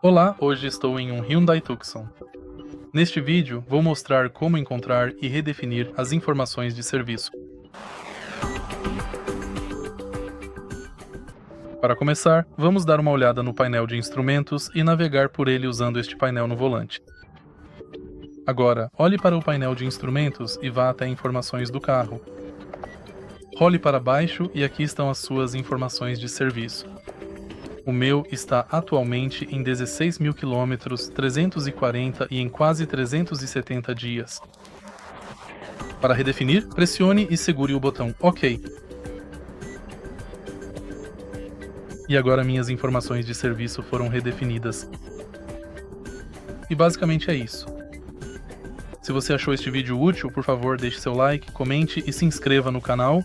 Olá, hoje estou em um Hyundai Tucson. Neste vídeo, vou mostrar como encontrar e redefinir as informações de serviço. Para começar, vamos dar uma olhada no painel de instrumentos e navegar por ele usando este painel no volante. Agora, olhe para o painel de instrumentos e vá até informações do carro. Role para baixo e aqui estão as suas informações de serviço. O meu está atualmente em 16.000 km, 340 e em quase 370 dias. Para redefinir, pressione e segure o botão OK. E agora minhas informações de serviço foram redefinidas. E basicamente é isso. Se você achou este vídeo útil, por favor deixe seu like, comente e se inscreva no canal.